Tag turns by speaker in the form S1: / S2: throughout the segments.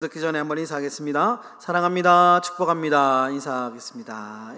S1: 듣기 전에 한번 인사하겠습니다. 사랑합니다. 축복합니다. 인사하겠습니다.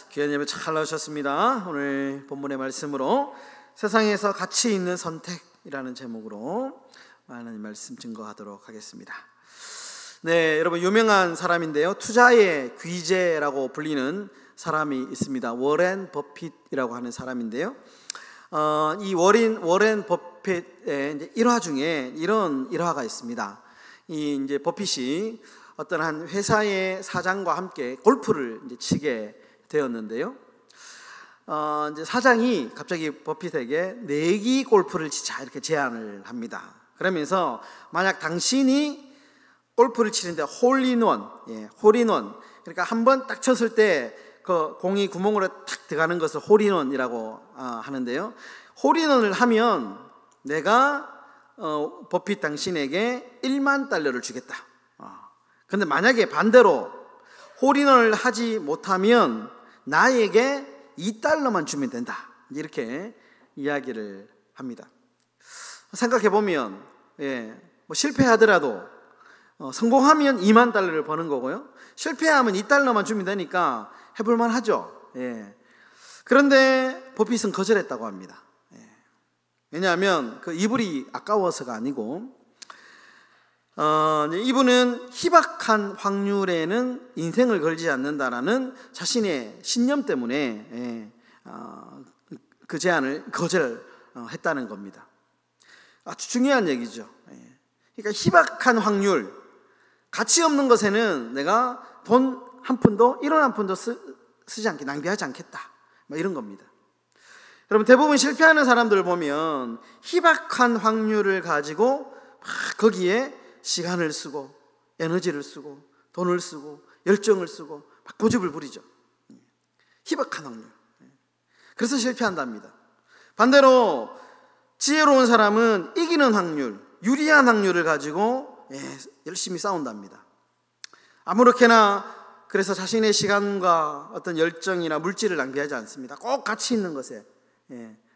S1: 귀한 예배 잘 나오셨습니다. 오늘 본문의 말씀으로 세상에서 가치 있는 선택이라는 제목으로 많은 말씀 증거하도록 하겠습니다. 네, 여러분 유명한 사람인데요, 투자의 귀재라고 불리는 사람이 있습니다. 워렌 버핏이라고 하는 사람인데요, 이 워렌 버핏의 이제 일화 중에 이런 일화가 있습니다. 이 이제 버핏이 어떤 한 회사의 사장과 함께 골프를 이제 치게 되었는데요, 이제 사장이 갑자기 버핏에게 내기 골프를 치자 이렇게 제안을 합니다. 그러면서 만약 당신이 골프를 치는데 홀인원, 그러니까 한 번 딱 쳤을 때 그 공이 구멍으로 탁 들어가는 것을 홀인원이라고 하는데요, 홀인원을 하면 내가 버핏 당신에게 $10,000,000를 주겠다. 근데 만약에 반대로 홀인원을 하지 못하면 나에게 $2만 주면 된다. 이렇게 이야기를 합니다. 생각해보면 뭐 실패하더라도 성공하면 $20,000,000를 버는 거고요, 실패하면 $2만 주면 되니까 해볼만 하죠. 그런데 버핏은 거절했다고 합니다. 왜냐하면 그 이불이 아까워서가 아니고, 이분은 희박한 확률에는 인생을 걸지 않는다라는 자신의 신념 때문에 그 제안을 거절했다는 겁니다. 아주 중요한 얘기죠. 그러니까 희박한 확률, 가치 없는 것에는 내가 돈 한 푼도, 1원 한 푼도 쓰지 않게, 낭비하지 않겠다, 뭐 이런 겁니다. 여러분, 대부분 실패하는 사람들을 보면 희박한 확률을 가지고 막 거기에 시간을 쓰고 에너지를 쓰고 돈을 쓰고 열정을 쓰고 막 고집을 부리죠. 희박한 확률. 그래서 실패한답니다. 반대로 지혜로운 사람은 이기는 확률, 유리한 확률을 가지고 열심히 싸운답니다. 아무렇게나 그래서 자신의 시간과 어떤 열정이나 물질을 낭비하지 않습니다. 꼭 가치 있는 것에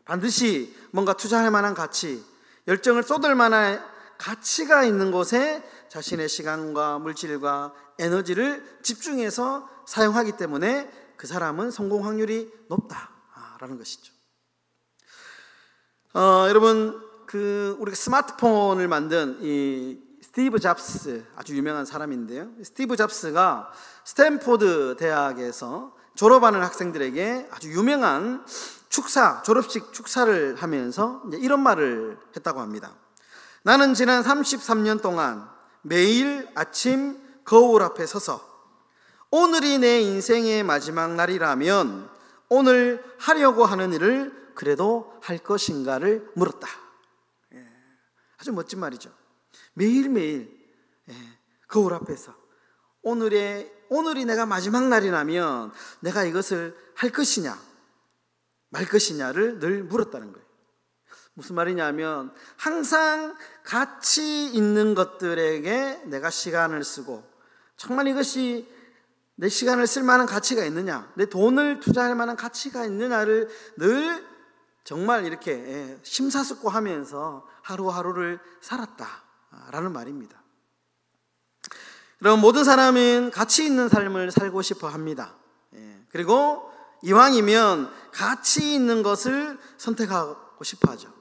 S1: 반드시 뭔가 투자할 만한 가치, 열정을 쏟을 만한 가치가 있는 곳에 자신의 시간과 물질과 에너지를 집중해서 사용하기 때문에 그 사람은 성공 확률이 높다라는 것이죠. 여러분, 우리가 스마트폰을 만든 이 스티브 잡스, 아주 유명한 사람인데요, 스티브 잡스가 스탠포드 대학에서 졸업하는 학생들에게 아주 유명한 졸업식 축사를 하면서 이제 이런 말을 했다고 합니다. 나는 지난 33년 동안 매일 아침 거울 앞에 서서 오늘이 내 인생의 마지막 날이라면 오늘 하려고 하는 일을 그래도 할 것인가를 물었다. 아주 멋진 말이죠. 매일매일 거울 앞에서 오늘이 내가 마지막 날이라면 내가 이것을 할 것이냐 말 것이냐를 늘 물었다는 거예요. 무슨 말이냐면 항상 가치 있는 것들에게 내가 시간을 쓰고, 정말 이것이 내 시간을 쓸 만한 가치가 있느냐, 내 돈을 투자할 만한 가치가 있느냐를 늘 정말 이렇게 심사숙고하면서 하루하루를 살았다라는 말입니다. 그럼 모든 사람은 가치 있는 삶을 살고 싶어 합니다. 그리고 이왕이면 가치 있는 것을 선택하고 싶어 하죠.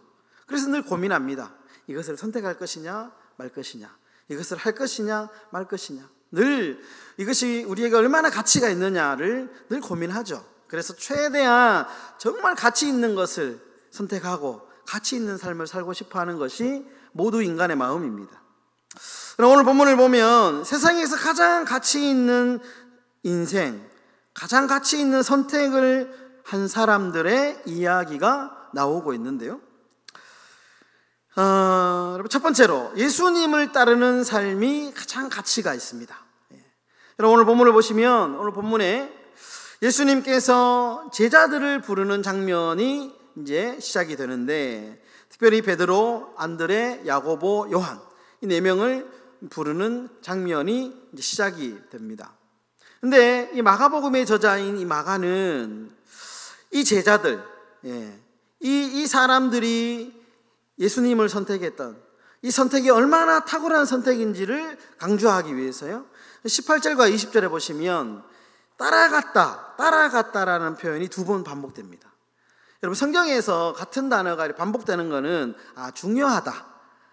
S1: 그래서 늘 고민합니다. 이것을 선택할 것이냐 말 것이냐, 이것을 할 것이냐 말 것이냐, 늘 이것이 우리에게 얼마나 가치가 있느냐를 늘 고민하죠. 그래서 최대한 정말 가치 있는 것을 선택하고 가치 있는 삶을 살고 싶어 하는 것이 모두 인간의 마음입니다. 그럼 오늘 본문을 보면 세상에서 가장 가치 있는 인생, 가장 가치 있는 선택을 한 사람들의 이야기가 나오고 있는데요, 여러분, 첫 번째로 예수님을 따르는 삶이 가장 가치가 있습니다. 여러분, 오늘 본문을 보시면 오늘 본문에 예수님께서 제자들을 부르는 장면이 이제 시작이 되는데, 특별히 베드로, 안드레, 야고보, 요한, 이 4명을 부르는 장면이 이제 시작이 됩니다. 근데 이 마가복음의 저자인 이 마가는 이 제자들, 이 사람들이 예수님을 선택했던, 이 선택이 얼마나 탁월한 선택인지를 강조하기 위해서요. 18절과 20절에 보시면 따라갔다라는 표현이 2번 반복됩니다. 여러분, 성경에서 같은 단어가 반복되는 것은 중요하다,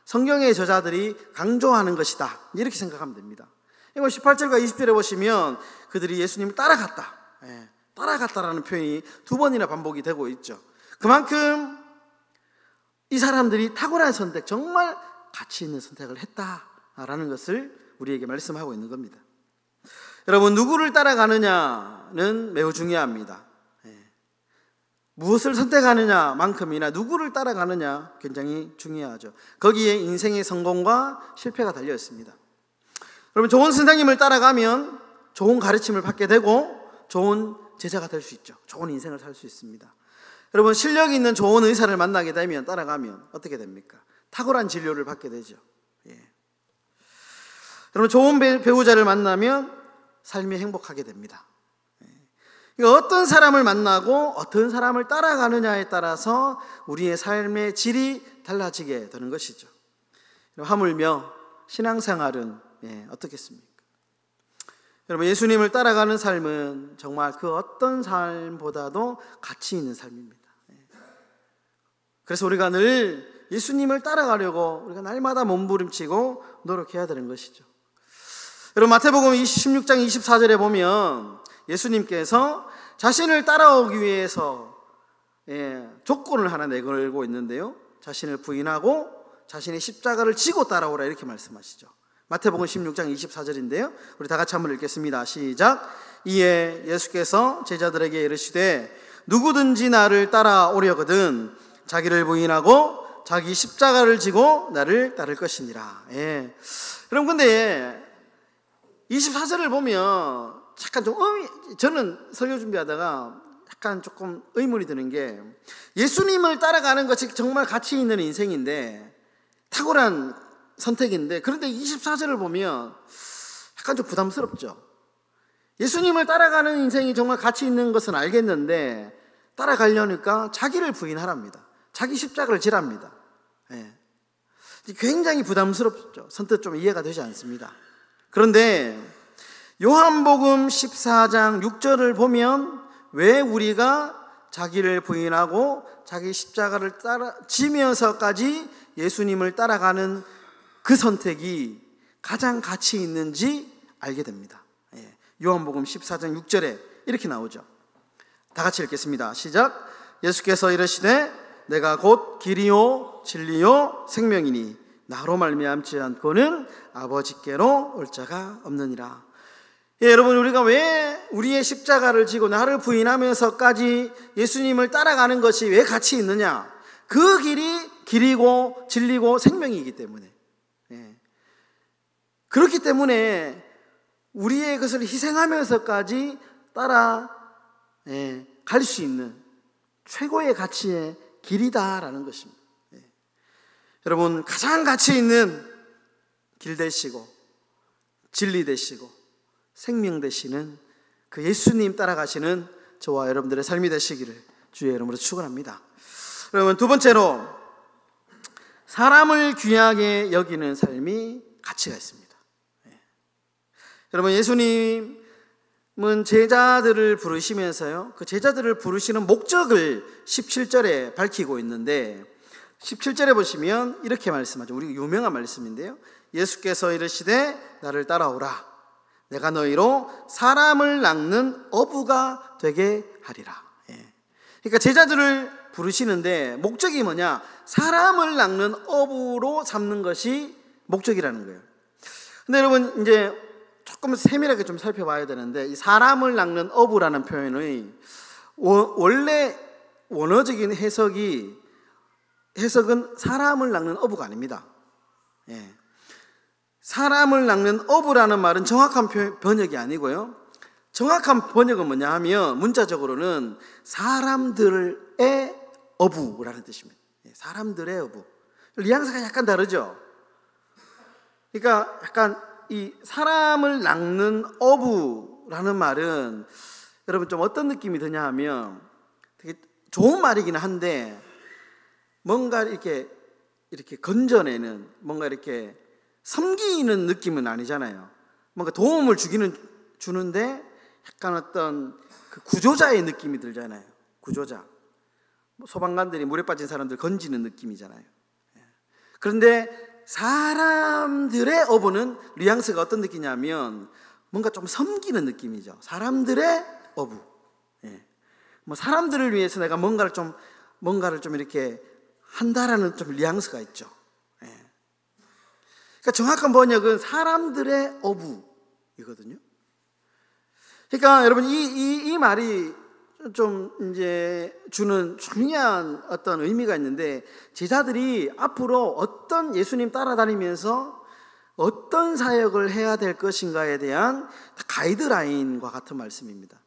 S1: 성경의 저자들이 강조하는 것이다, 이렇게 생각하면 됩니다. 이거 18절과 20절에 보시면 그들이 예수님을 따라갔다라는 표현이 2번이나 반복이 되고 있죠. 그만큼 이 사람들이 탁월한 선택, 정말 가치 있는 선택을 했다라는 것을 우리에게 말씀하고 있는 겁니다. 여러분, 누구를 따라가느냐는 매우 중요합니다. 무엇을 선택하느냐만큼이나 누구를 따라가느냐 굉장히 중요하죠. 거기에 인생의 성공과 실패가 달려 있습니다. 여러분, 좋은 선생님을 따라가면 좋은 가르침을 받게 되고 좋은 제자가 될 수 있죠. 좋은 인생을 살 수 있습니다. 여러분, 실력 있는 좋은 의사를 만나게 되면, 따라가면 어떻게 됩니까? 탁월한 진료를 받게 되죠. 여러분, 좋은 배우자를 만나면 삶이 행복하게 됩니다. 어떤 사람을 만나고 어떤 사람을 따라가느냐에 따라서 우리의 삶의 질이 달라지게 되는 것이죠. 하물며 신앙생활은 어떻겠습니까? 여러분, 예수님을 따라가는 삶은 정말 그 어떤 삶보다도 가치 있는 삶입니다. 그래서 우리가 늘 예수님을 따라가려고 우리가 날마다 몸부림치고 노력해야 되는 것이죠. 여러분, 마태복음 16장 24절에 보면 예수님께서 자신을 따라오기 위해서 조건을 하나 내걸고 있는데요, 자신을 부인하고 자신의 십자가를 지고 따라오라, 이렇게 말씀하시죠. 마태복음 16장 24절인데요 우리 다 같이 한번 읽겠습니다. 시작. 이에 예수께서 제자들에게 이르시되 누구든지 나를 따라오려거든 자기를 부인하고 자기 십자가를 지고 나를 따를 것이니라. 여러분, 근데 24절을 보면 약간 좀 저는 설교 준비하다가 약간 조금 의문이 드는 게, 예수님을 따라가는 것이 정말 가치 있는 인생인데, 탁월한 선택인데, 그런데 24절을 보면 약간 좀 부담스럽죠. 예수님을 따라가는 인생이 정말 가치 있는 것은 알겠는데 따라가려니까 자기를 부인하랍니다. 자기 십자가를 지랍니다. 굉장히 부담스럽죠. 선뜻 좀 이해가 되지 않습니다. 그런데 요한복음 14장 6절을 보면 왜 우리가 자기를 부인하고 자기 십자가를 지면서까지 예수님을 따라가는 그 선택이 가장 가치 있는지 알게 됩니다. 요한복음 14장 6절에 이렇게 나오죠. 다 같이 읽겠습니다. 시작. 예수께서 이르시되 내가 곧 길이요 진리요 생명이니 나로 말미암지 않고는 아버지께로 올 자가 없느니라. 여러분, 우리가 왜 우리의 십자가를 지고 나를 부인하면서까지 예수님을 따라가는 것이 왜 가치 있느냐? 그 길이 길이고 진리고 생명이기 때문에. 그렇기 때문에 우리의 것을 희생하면서까지 따라 갈 수 있는 최고의 가치의 길이다라는 것입니다. 여러분, 가장 가치 있는 길 되시고 진리 되시고 생명 되시는 그 예수님 따라가시는 저와 여러분들의 삶이 되시기를 주의 이름으로 축원합니다. 여러분, 두 번째로 사람을 귀하게 여기는 삶이 가치가 있습니다. 여러분, 예수님은 제자들을 부르시면서요, 그 제자들을 부르시는 목적을 17절에 밝히고 있는데, 17절에 보시면 이렇게 말씀하죠. 우리 유명한 말씀인데요, 예수께서 이르시되 나를 따라오라. 내가 너희로 사람을 낚는 어부가 되게 하리라. 그러니까 제자들을 부르시는데 목적이 뭐냐? 사람을 낚는 어부로 삼는 것이 목적이라는 거예요. 근데 여러분, 이제 조금 세밀하게 좀 살펴봐야 되는데, 이 사람을 낚는 어부라는 표현의 원래 원어적인 해석은 사람을 낚는 어부가 아닙니다. 사람을 낚는 어부라는 말은 정확한 번역이 아니고요, 정확한 번역은 뭐냐 하면 문자적으로는 사람들의 어부라는 뜻입니다. 사람들의 어부. 뉘앙스가 약간 다르죠. 그러니까 약간 이 사람을 낚는 어부라는 말은 여러분 좀 어떤 느낌이 드냐 하면 되게 좋은 말이긴 한데, 뭔가 이렇게 이렇게 건져내는, 뭔가 이렇게 섬기는 느낌은 아니잖아요. 뭔가 도움을 주는데 약간 어떤 그 구조자의 느낌이 들잖아요. 구조자. 소방관들이 물에 빠진 사람들 건지는 느낌이잖아요. 그런데 사람들의 어부는 뉘앙스가 어떤 느낌이냐면 뭔가 좀 섬기는 느낌이죠. 사람들의 어부. 뭐 사람들을 위해서 내가 뭔가를 좀 이렇게 한다라는 좀 뉘앙스가 있죠. 그러니까 정확한 번역은 사람들의 어부이거든요. 그러니까 여러분 이 말이 좀 이제 주는 중요한 어떤 의미가 있는데, 제자들이 앞으로 어떤 예수님 따라다니면서 어떤 사역을 해야 될 것인가에 대한 가이드라인과 같은 말씀입니다.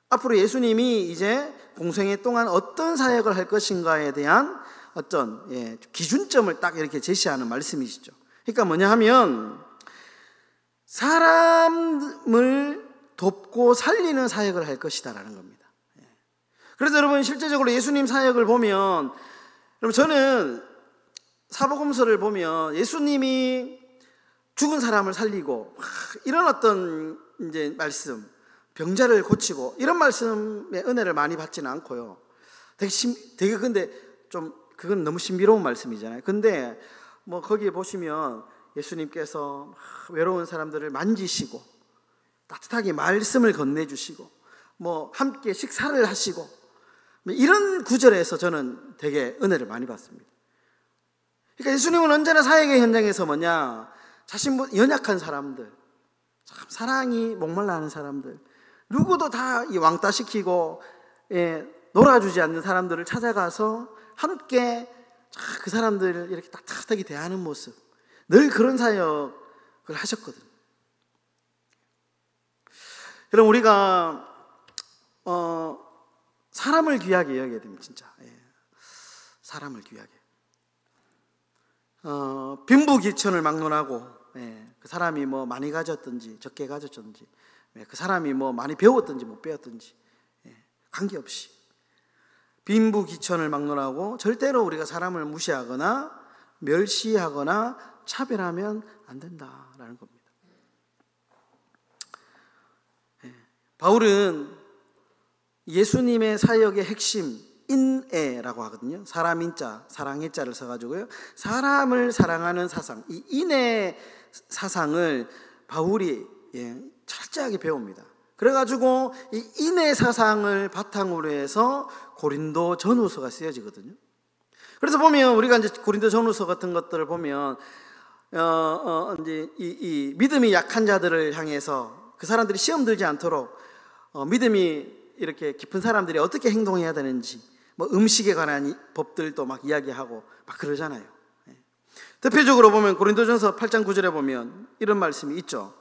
S1: 앞으로 예수님이 이제 공생애 동안 어떤 사역을 할 것인가에 대한 어떤 기준점을 딱 이렇게 제시하는 말씀이시죠. 그러니까 뭐냐 하면 사람을 돕고 살리는 사역을 할 것이다라는 겁니다. 그래서 여러분 실제적으로 예수님 사역을 보면, 여러분 저는 사복음서를 보면 예수님이 죽은 사람을 살리고 이런 어떤 이제 말씀, 병자를 고치고 이런 말씀의 은혜를 많이 받지는 않고요. 되게 근데 좀 그건 너무 신비로운 말씀이잖아요. 근데 뭐 거기에 보시면 예수님께서 외로운 사람들을 만지시고 따뜻하게 말씀을 건네주시고 뭐 함께 식사를 하시고 이런 구절에서 저는 되게 은혜를 많이 받습니다. 그러니까 예수님은 언제나 사역의 현장에서 뭐냐, 자신 연약한 사람들, 참 사랑이 목말라 하는 사람들, 누구도 다 왕따시키고 놀아주지 않는 사람들을 찾아가서 함께 그 사람들을 이렇게 따뜻하게 대하는 모습, 늘 그런 사역을 하셨거든요. 여러분 우리가 사람을 귀하게 여겨야 됩니다. 진짜 사람을 귀하게. 빈부귀천을 막론하고 그 사람이 뭐 많이 가졌든지 적게 가졌든지, 그 사람이 뭐 많이 배웠든지 못 배웠든지 관계없이 빈부귀천을 막론하고 절대로 우리가 사람을 무시하거나 멸시하거나 차별하면 안 된다라는 겁니다. 바울은 예수님의 사역의 핵심 인애라고 하거든요. 사람 인자, 사랑의 자를 써가지고요, 사람을 사랑하는 사상, 이 인애 사상을 바울이 철저하게 배웁니다. 그래가지고 이 인애 사상을 바탕으로 해서 고린도 전후서가 쓰여지거든요. 그래서 보면 우리가 이제 고린도 전후서 같은 것들을 보면 이제 이 믿음이 약한 자들을 향해서 그 사람들이 시험 들지 않도록 믿음이 이렇게 깊은 사람들이 어떻게 행동해야 되는지, 뭐 음식에 관한 법들도 막 이야기하고 막 그러잖아요. 대표적으로 보면 고린도전서 8장 9절에 보면 이런 말씀이 있죠.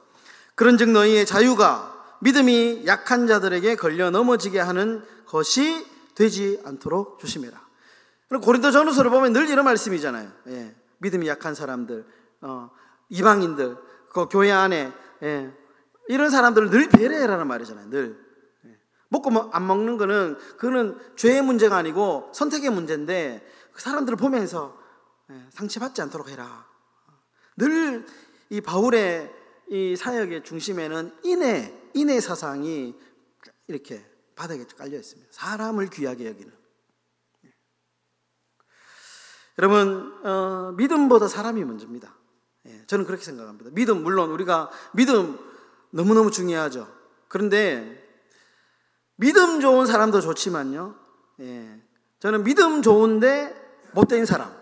S1: 그런즉 너희의 자유가 믿음이 약한 자들에게 걸려 넘어지게 하는 것이 되지 않도록 조심해라. 그리고 고린도전후서를 보면 늘 이런 말씀이잖아요. 믿음이 약한 사람들, 이방인들, 그 교회 안에 이런 사람들을 늘 배려해라는 말이잖아요. 늘 먹고 안 먹는 거는 그거는 죄의 문제가 아니고 선택의 문제인데, 그 사람들을 보면서 상처받지 않도록 해라. 늘 이 바울의 이 사역의 중심에는 인애 사상이 이렇게 바닥에 깔려 있습니다. 사람을 귀하게 여기는. 여러분 믿음보다 사람이 먼저입니다. 저는 그렇게 생각합니다. 믿음, 물론 우리가 믿음 너무너무 중요하죠. 그런데 믿음 좋은 사람도 좋지만요, 저는 믿음 좋은데 못된 사람,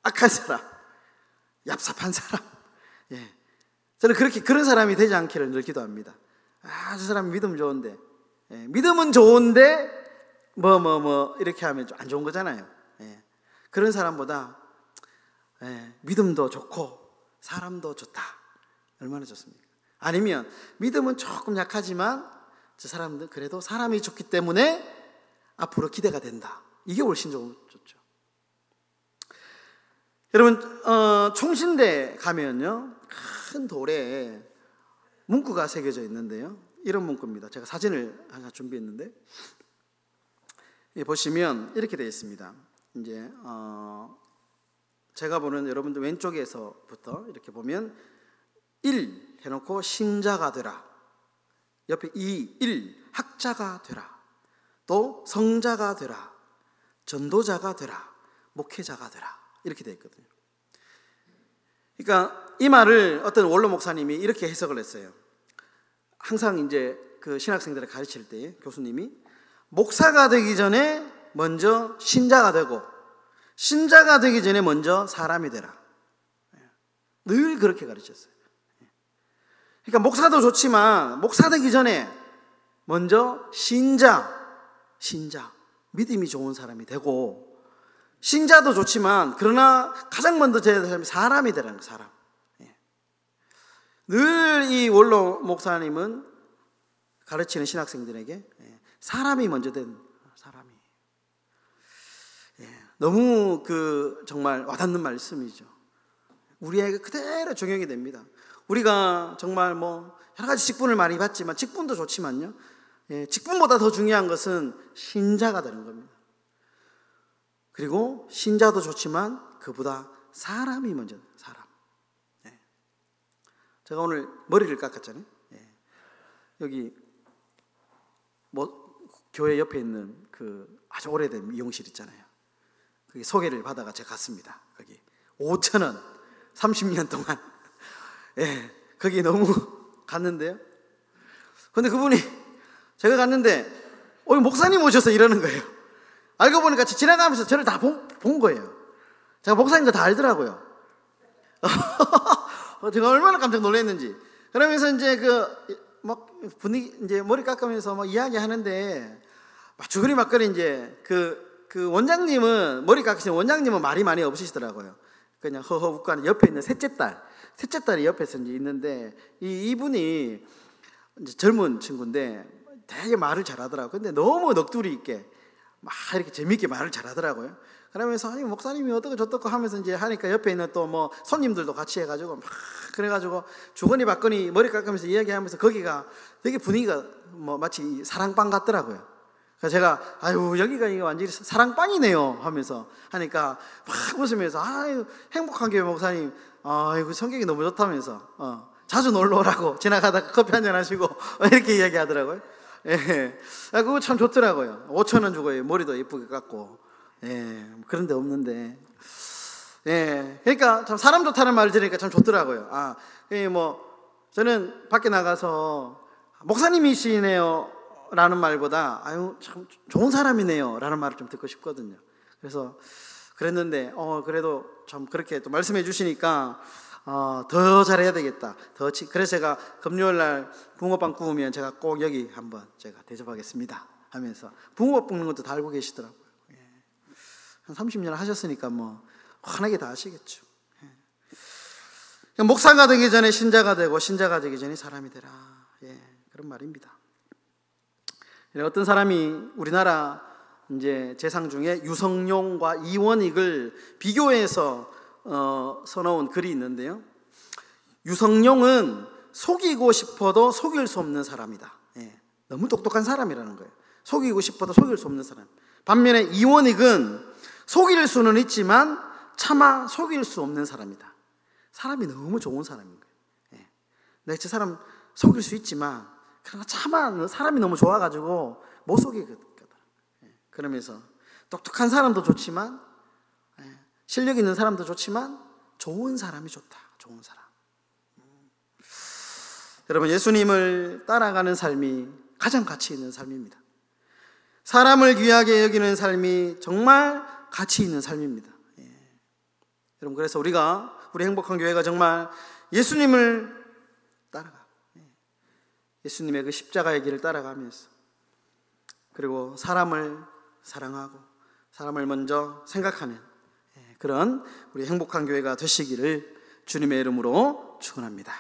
S1: 악한 사람, 얍삽한 사람, 저는 그런 사람이 되지 않기를 늘 기도합니다. 저 사람 믿음 좋은데, 믿음은 좋은데 뭐 이렇게 하면 좀 안 좋은 거잖아요. 그런 사람보다 믿음도 좋고 사람도 좋다, 얼마나 좋습니까? 아니면 믿음은 조금 약하지만 저 사람들 그래도 사람이 좋기 때문에 앞으로 기대가 된다, 이게 훨씬 좋죠. 여러분 총신대 가면요, 큰 돌에 문구가 새겨져 있는데요, 이런 문구입니다. 제가 사진을 하나 준비했는데 보시면 이렇게 되어 있습니다. 이제 제가 보는 여러분들 왼쪽에서부터 이렇게 보면 1 해놓고 신자가 되라, 옆에 2, 1 학자가 되라, 또 성자가 되라, 전도자가 되라, 목회자가 되라, 이렇게 되어 있거든요. 그러니까 이 말을 어떤 원로 목사님이 이렇게 해석을 했어요. 항상 이제 그 신학생들을 가르칠 때 교수님이 목사가 되기 전에 먼저 신자가 되고, 신자가 되기 전에 먼저 사람이 되라. 늘 그렇게 가르쳤어요. 그러니까 목사도 좋지만 목사 되기 전에 먼저 신자, 믿음이 좋은 사람이 되고, 신자도 좋지만 그러나 가장 먼저 되어야 될 사람이 사람이 되라는 거예요. 사람. 늘 이 원로 목사님은 가르치는 신학생들에게 사람이 먼저 된 사람이. 너무 정말 와닿는 말씀이죠. 우리에게 그대로 적용이 됩니다. 우리가 정말 뭐 여러 가지 직분을 많이 받지만, 직분도 좋지만요, 직분보다 더 중요한 것은 신자가 되는 겁니다. 그리고 신자도 좋지만 그보다 사람이 먼저, 사람. 제가 오늘 머리를 깎았잖아요. 여기 뭐 교회 옆에 있는 그 아주 오래된 미용실 있잖아요. 거기 소개를 받아가 제가 갔습니다. 거기 5,000원 30년 동안. 거기 너무 갔는데요. 근데 그분이, 제가 갔는데 목사님 오셔서 이러는 거예요. 알고 보니까 지나가면서 저를 다 본 거예요. 제가 목사님도 다 알더라고요. 제가 얼마나 깜짝 놀랐는지. 그러면서 이제 막 분위기, 이제 머리 깎으면서 막 이야기 하는데, 막 주거리 막거리 이제 그 원장님은, 머리 깎으시는 원장님은 말이 많이 없으시더라고요. 그냥 허허 웃고 하는, 옆에 있는 셋째 딸이 옆에서 이제 있는데, 이분이 이제 젊은 친구인데 되게 말을 잘하더라고요. 근데 너무 넋두리 있게 막 이렇게 재미있게 말을 잘하더라고요. 그러면서 아니 목사님이 어떻고 저떻고 하면서 이제 하니까 옆에 있는 또 뭐 손님들도 같이 해가지고 막 그래가지고 주거니 받거니 머리 깎으면서 이야기하면서 거기가 되게 분위기가 뭐 마치 사랑방 같더라고요. 그래서 제가 아유 여기가 이거 완전히 사랑방이네요 하면서 하니까 막 웃으면서 아유 행복한 교회 목사님 아이고 성격이 너무 좋다면서 자주 놀러 오라고 지나가다가 커피 한잔 하시고 이렇게 이야기하더라고요. 그거 참 좋더라고요. 5,000원 주고 머리도 예쁘게 깎고. 그런 데 없는데. 그러니까 참 사람 좋다는 말을 들으니까 참 좋더라고요. 뭐 저는 밖에 나가서 목사님이시네요 라는 말보다 아유 참 좋은 사람이네요 라는 말을 좀 듣고 싶거든요. 그래서 그랬는데 그래도 참 그렇게 또 말씀해 주시니까 더 잘해야 되겠다. 그래서 제가 금요일 날 붕어빵 구우면 제가 꼭 여기 한번 제가 대접하겠습니다 하면서, 붕어빵 굽는 것도 다 알고 계시더라고요. 한 30년 하셨으니까 뭐 환하게 다 아시겠죠. 목사가 되기 전에 신자가 되고, 신자가 되기 전에 사람이 되라. 그런 말입니다. 어떤 사람이 우리나라 이제 재상 중에 유성룡과 이원익을 비교해서 써놓은 글이 있는데요. 유성룡은 속이고 싶어도 속일 수 없는 사람이다. 너무 똑똑한 사람이라는 거예요. 속이고 싶어도 속일 수 없는 사람. 반면에 이원익은 속일 수는 있지만 차마 속일 수 없는 사람이다. 사람이 너무 좋은 사람인 거예요. 내가 저 사람 속일 수 있지만 그러나 차마 사람이 너무 좋아가지고 못 속이거든. 그러면서 똑똑한 사람도 좋지만, 실력 있는 사람도 좋지만 좋은 사람이 좋다. 좋은 사람. 여러분, 예수님을 따라가는 삶이 가장 가치 있는 삶입니다. 사람을 귀하게 여기는 삶이 정말 가치 있는 삶입니다. 여러분, 그래서 우리 행복한 교회가 정말 예수님을 따라가, 예수님의 그 십자가의 길을 따라가면서, 그리고 사람을 사랑하고 사람을 먼저 생각하는 그런 우리 행복한 교회가 되시기를 주님의 이름으로 축원합니다.